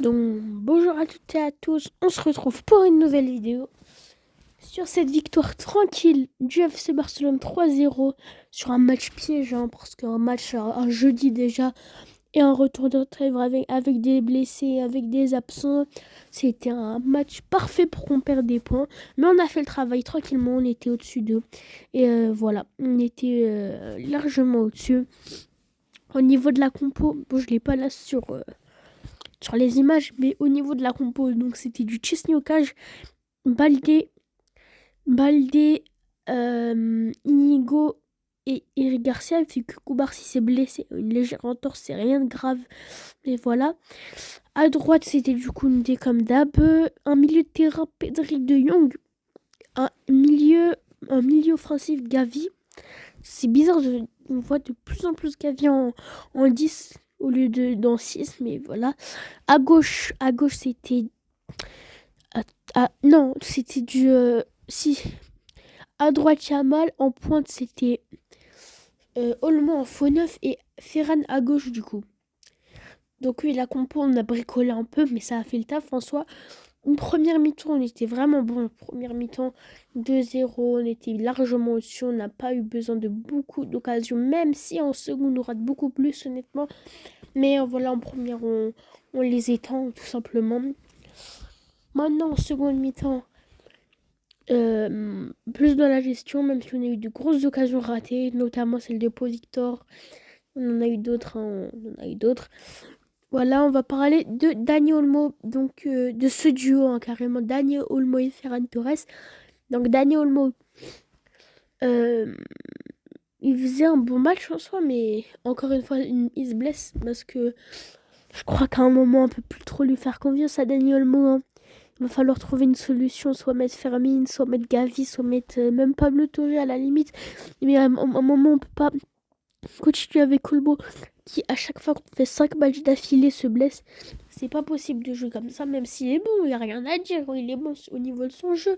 Donc bonjour à toutes et à tous, on se retrouve pour une nouvelle vidéo sur cette victoire tranquille du FC Barcelone 3-0 sur un match piège, parce qu'un match un jeudi déjà et un retour de trêve avec des blessés, avec des absents. C'était un match parfait pour qu'on perde des points, mais on a fait le travail tranquillement, on était au-dessus d'eux et voilà, on était largement au-dessus. Au niveau de la compo, bon je l'ai pas là sur les images, mais au niveau de la compo, donc c'était du Chesney au cage, Baldé, Inigo et Eric Garcia, vu que Koubarsi s'est blessé, une légère entorse, c'est rien de grave, mais voilà. À droite, c'était du Koundé comme d'hab, un milieu de terrain Pedri de Jong, un milieu offensif Gavi. C'est bizarre, on voit de plus en plus Gavi en 10 au lieu de dans 6, mais voilà. À gauche c'était non, c'était du si à droite Yamal, en pointe c'était Olmo en faux neuf et Ferran à gauche du coup. Donc oui, la compo on a bricolé un peu, mais ça a fait le taf en soi. Une première mi-temps, on était vraiment bon. Première mi-temps, 2-0, on était largement au-dessus. On n'a pas eu besoin de beaucoup d'occasions, même si en seconde, on rate beaucoup plus, honnêtement. Mais voilà, en première, on les étend, tout simplement. Maintenant, en seconde mi-temps, plus dans la gestion, même si on a eu de grosses occasions ratées, notamment celle de Pau Victor. On en a eu d'autres, on en a eu d'autres. Voilà, on va parler de Dani Olmo, donc de ce duo, carrément, Dani Olmo et Ferran Torres. Donc Dani Olmo, euh, il faisait un bon match en soi, mais encore une fois, il se blesse parce que je crois qu'à un moment, on peut plus trop lui faire confiance à Dani Olmo. Il va falloir trouver une solution, soit mettre Fermin, soit mettre Gavi, soit mettre même Pablo Torre à la limite. Mais à un moment, on peut pas continuer avec Olmo qui, à chaque fois qu'on fait 5 matchs d'affilée, se blesse. C'est pas possible de jouer comme ça, même s'il est bon, il n'y a rien à dire, il est bon au niveau de son jeu.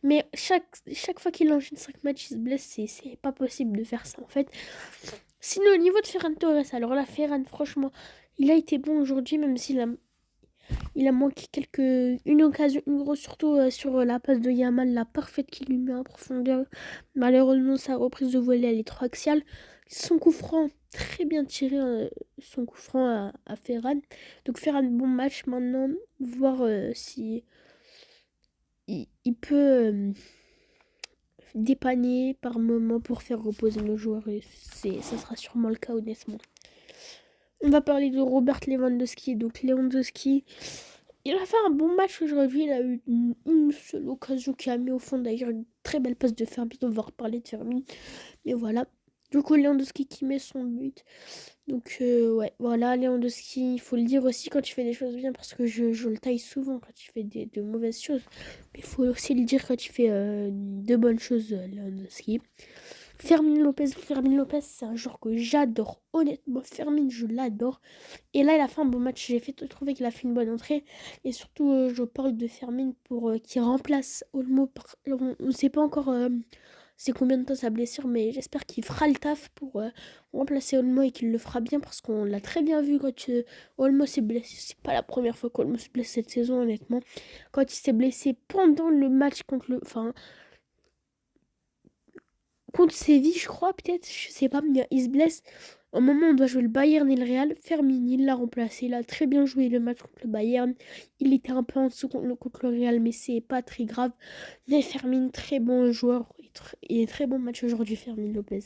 Mais chaque fois qu'il enchaîne 5 matchs, il se blesse, c'est pas possible de faire ça en fait. Sinon, au niveau de Ferran Torres, alors là, Ferran, franchement, il a été bon aujourd'hui, même s'il a manqué une occasion, une grosse, surtout sur la passe de Yamal, la parfaite qui lui met en profondeur. Malheureusement, sa reprise de volée, elle est trop axiale. Son coup franc, très bien tiré, son coup franc à Ferran. Donc Ferran, bon match maintenant, voir si il peut dépanner par moment pour faire reposer nos joueurs. Et ça sera sûrement le cas, honnêtement. On va parler de Robert Lewandowski. Donc Lewandowski, il a fait un bon match aujourd'hui. Il a eu une seule occasion qu'il a mis au fond. D'ailleurs, une très belle passe de Fermin. On va reparler de Fermin. Mais voilà. Du coup, Lewandowski qui met son but. Donc, ouais, voilà, Lewandowski, il faut le dire aussi quand tu fais des choses bien. Parce que je le taille souvent quand tu fais de mauvaises choses. Mais il faut aussi le dire quand tu fais de bonnes choses, Lewandowski. Fermin Lopez, c'est un joueur que j'adore. Honnêtement, Fermin, je l'adore. Et là, il a fait un bon match. J'ai trouvé qu'il a fait une bonne entrée. Et surtout, je parle de Fermin pour qui remplace Olmo. On ne sait pas encore c'est combien de temps sa blessure, mais j'espère qu'il fera le taf pour remplacer Olmo et qu'il le fera bien parce qu'on l'a très bien vu quand Olmo s'est blessé. C'est pas la première fois qu'Olmo se blesse cette saison, honnêtement. Quand il s'est blessé pendant le match contre Séville, je crois, peut-être, je sais pas, mais il se blesse. Au moment où on doit jouer le Bayern et le Real, Fermin, il l'a remplacé. Il a très bien joué le match contre le Bayern. Il était un peu en dessous contre le Real, mais c'est pas très grave. Mais Fermin, très bon joueur. Et très bon match aujourd'hui, Fermin Lopez.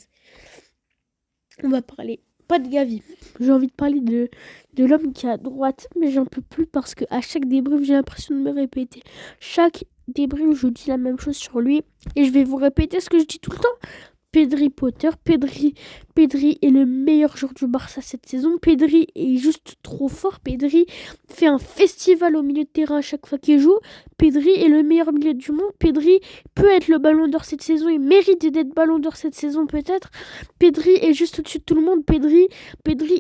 On va parler, pas de Gavi. J'ai envie de parler de l'homme qui est à droite, mais j'en peux plus parce que à chaque débrief, j'ai l'impression de me répéter. Chaque débrief, je dis la même chose sur lui. Et je vais vous répéter ce que je dis tout le temps. Pedri Potter, Pedri est le meilleur joueur du Barça cette saison. Pedri est juste trop fort. Pedri fait un festival au milieu de terrain à chaque fois qu'il joue. Pedri est le meilleur milieu du monde. Pedri peut être le ballon d'or cette saison. Il mérite d'être ballon d'or cette saison peut-être. Pedri est juste au-dessus de tout le monde. Pedri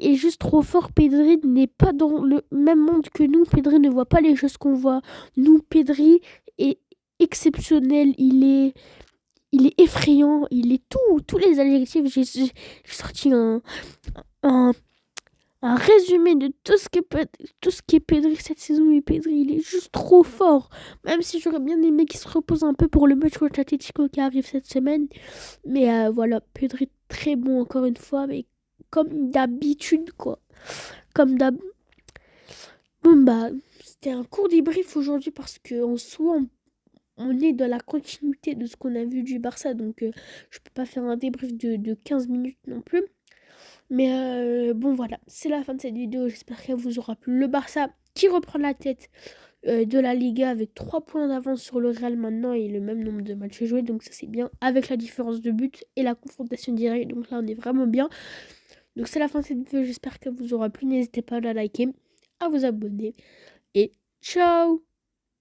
est juste trop fort. Pedri n'est pas dans le même monde que nous. Pedri ne voit pas les choses qu'on voit. Nous, Pedri est exceptionnel. Il est effrayant, il est tous les adjectifs. J'ai sorti un, un résumé de tout ce qui est Pedri cette saison. Et Pedri, il est juste trop fort. Même si j'aurais bien aimé qu'il se repose un peu pour le match contre l'Atlético qui arrive cette semaine. Mais voilà, Pedri très bon encore une fois, mais comme d'habitude, quoi. Comme d'hab. Bon, bah, c'était un court débrief aujourd'hui parce qu'en soi, on est dans la continuité de ce qu'on a vu du Barça. Donc, je peux pas faire un débrief de 15 minutes non plus. Mais bon, voilà, c'est la fin de cette vidéo. J'espère qu'elle vous aura plu. Le Barça qui reprend la tête de la Liga avec 3 points d'avance sur le Real maintenant et le même nombre de matchs joués. Donc, ça, c'est bien avec la différence de but et la confrontation directe. Donc, là, on est vraiment bien. Donc, c'est la fin de cette vidéo. J'espère qu'elle vous aura plu. N'hésitez pas à la liker, à vous abonner et ciao!